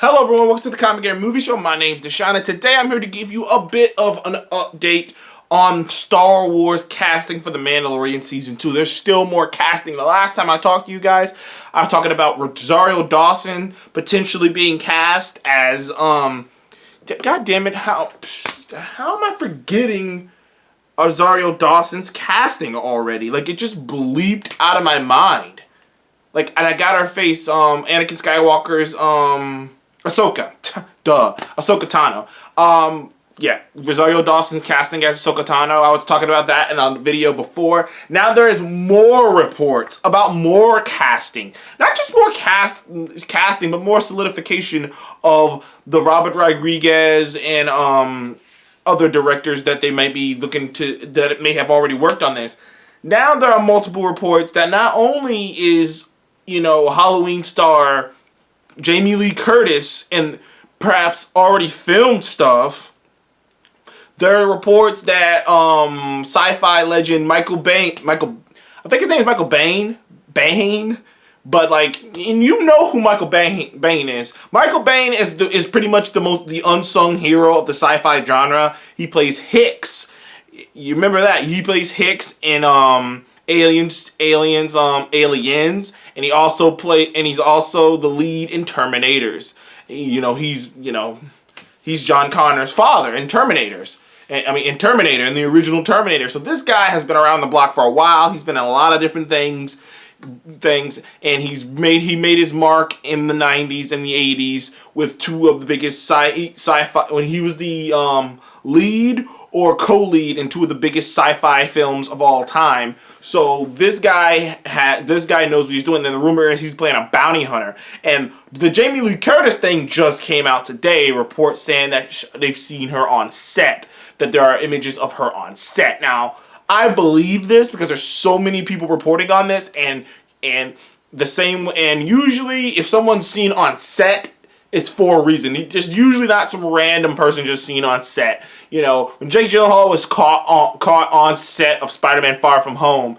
Hello everyone, welcome to the Comic Game Movie Show. My name's Deshaun, and today I'm here to give you a bit of an update on Star Wars casting for The Mandalorian Season 2. There's still more casting. The last time I talked to you guys, I was talking about Rosario Dawson potentially being cast as, God damn it, how am I forgetting Rosario Dawson's casting already? Like, it just bleeped out of my mind. Like, and I got her face, Anakin Skywalker's, Ahsoka. Duh. Ahsoka Tano. Yeah, Rosario Dawson's casting as Ahsoka Tano. I was talking about that in a video before. Now there is more reports about more casting. Not just more casting, but more solidification of the Robert Rodriguez and other directors that they might be looking to, that may have already worked on this. Now there are multiple reports that not only is, Halloween star Jamie Lee Curtis and perhaps already filmed stuff. There are reports that sci-fi legend I think his name is Michael Biehn, but like, and you know who Michael Biehn is. Michael Biehn is pretty much the unsung hero of the sci-fi genre. He plays Hicks. You remember that? He plays Hicks in Aliens, and he's also the lead in Terminators. He's John Connor's father in Terminators. In Terminator, in the original Terminator. So this guy has been around the block for a while. He's been in a lot of different things, and he made his mark in the 90s and the 80s with two of the biggest sci-fi, when he was the lead or co-lead in two of the biggest sci-fi films of all time. So this guy knows what he's doing. And the rumor is he's playing a bounty hunter. And the Jamie Lee Curtis thing just came out today. Reports saying that they've seen her on set. That there are images of her on set. Now, I believe this because there's so many people reporting on this, and usually if someone's seen on set, it's for a reason. Just usually not some random person just seen on set. When Jake Gyllenhaal was caught on set of Spider-Man Far From Home,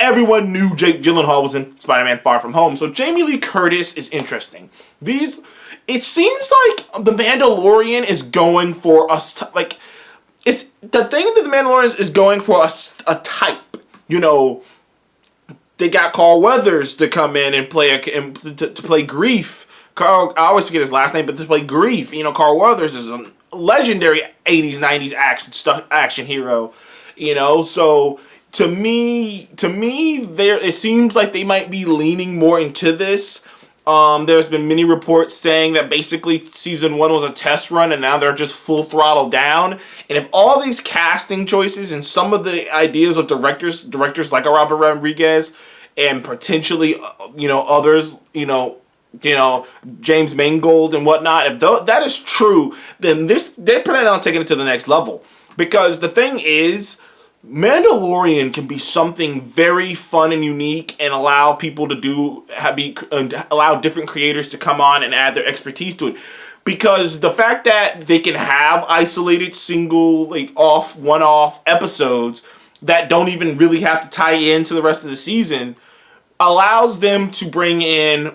everyone knew Jake Gyllenhaal was in Spider-Man Far From Home. So Jamie Lee Curtis is interesting. It seems like The Mandalorian is going for us, it's the thing that The Mandalorian is going for a type. They got Carl Weathers to come in and play to play Grief. I always forget his last name, but to play Grief. Carl Weathers is a legendary 80s, 90s action hero. So to me, it seems like they might be leaning more into this. There's been many reports saying that basically season 1 was a test run and now they're just full throttle down. And if all these casting choices and some of the ideas of directors like a Robert Rodriguez and potentially, others, James Mangold and whatnot, if that is true, then they're planning on taking it to the next level. Because the thing is, Mandalorian can be something very fun and unique and allow people to allow different creators to come on and add their expertise to it. Because the fact that they can have isolated single, one-off episodes that don't even really have to tie into the rest of the season allows them to bring in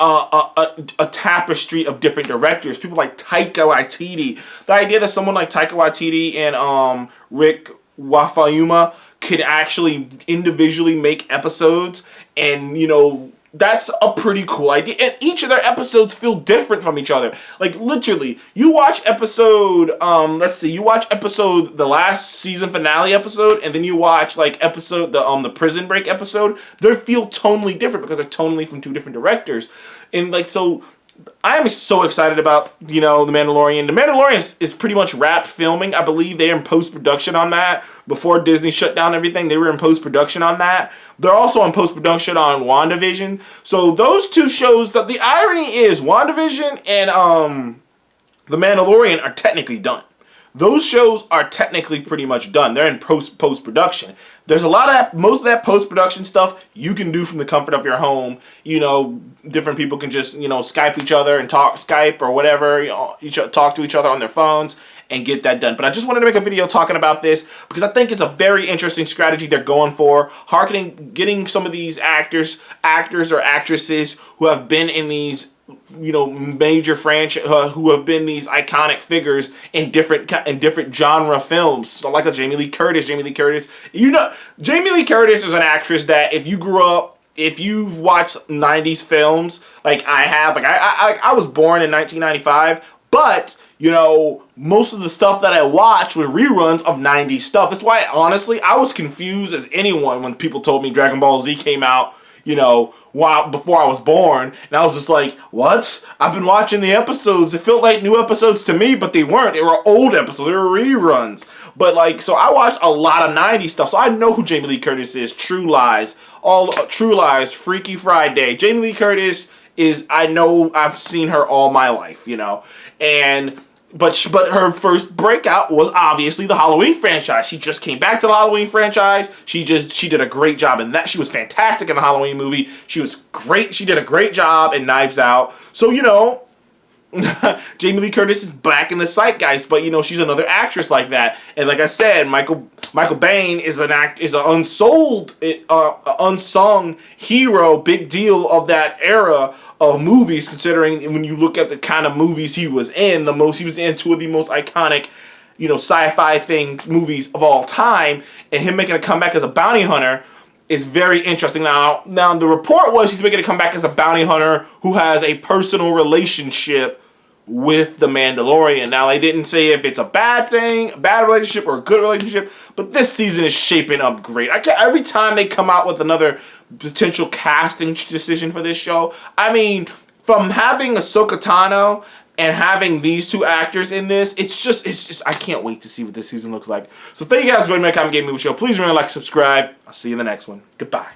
a tapestry of different directors. People like Taika Waititi. The idea that someone like Taika Waititi and Rick Wafayuma could actually individually make episodes, and that's a pretty cool idea. And each of their episodes feel different from each other. Like literally, you watch episode the last season finale episode, and then you watch the Prison Break episode. They feel tonally different because they're tonally from two different directors, and so I am so excited about, The Mandalorian. The Mandalorian is pretty much wrapped filming. I believe they're in post-production on that. Before Disney shut down everything, they were in post-production on that. They're also in post-production on WandaVision. So those two shows, the irony is WandaVision and The Mandalorian are technically done. Those shows are technically pretty much done. They're in post-production. There's most of that post-production stuff you can do from the comfort of your home. Different people can just, Skype each other and Skype or whatever, talk to each other on their phones and get that done. But I just wanted to make a video talking about this because I think it's a very interesting strategy they're going for. Getting some of these actors or actresses who have been in these major franchise who have been these iconic figures in different genre films. So like a Jamie Lee Curtis. Jamie Lee Curtis is an actress that if you've watched 90s films like I have, like I was born in 1995, but most of the stuff that I watched were reruns of 90s stuff. That's why, honestly, I was confused as anyone when people told me Dragon Ball Z came out, before I was born. And I was just like, what? I've been watching the episodes. It felt like new episodes to me, but they weren't. They were old episodes. They were reruns. But, so I watched a lot of 90s stuff. So I know who Jamie Lee Curtis is. True Lies. True Lies. Freaky Friday. Jamie Lee Curtis is, I know I've seen her all my life, But her first breakout was obviously the Halloween franchise. She just came back to the Halloween franchise. She did a great job in that. She was fantastic in the Halloween movie. She was great. She did a great job in Knives Out. So, Jamie Lee Curtis is back in the zeitgeist, but she's another actress like that. And like I said, Michael Biehn is an unsung hero, big deal of that era of movies, considering when you look at the kind of movies he was in, he was in two of the most iconic, sci-fi movies of all time, and him making a comeback as a bounty hunter is very interesting. Now the report was he's making a comeback as a bounty hunter who has a personal relationship with the Mandalorian. Now, they didn't say if it's a bad thing, a bad relationship, or a good relationship, but this season is shaping up great. Every time they come out with another potential casting decision for this show, from having Ahsoka Tano and having these two actors in this, it's just, I can't wait to see what this season looks like. So thank you guys for joining my Comic Gaming Movie Show. Please remember to like, subscribe. I'll see you in the next one. Goodbye.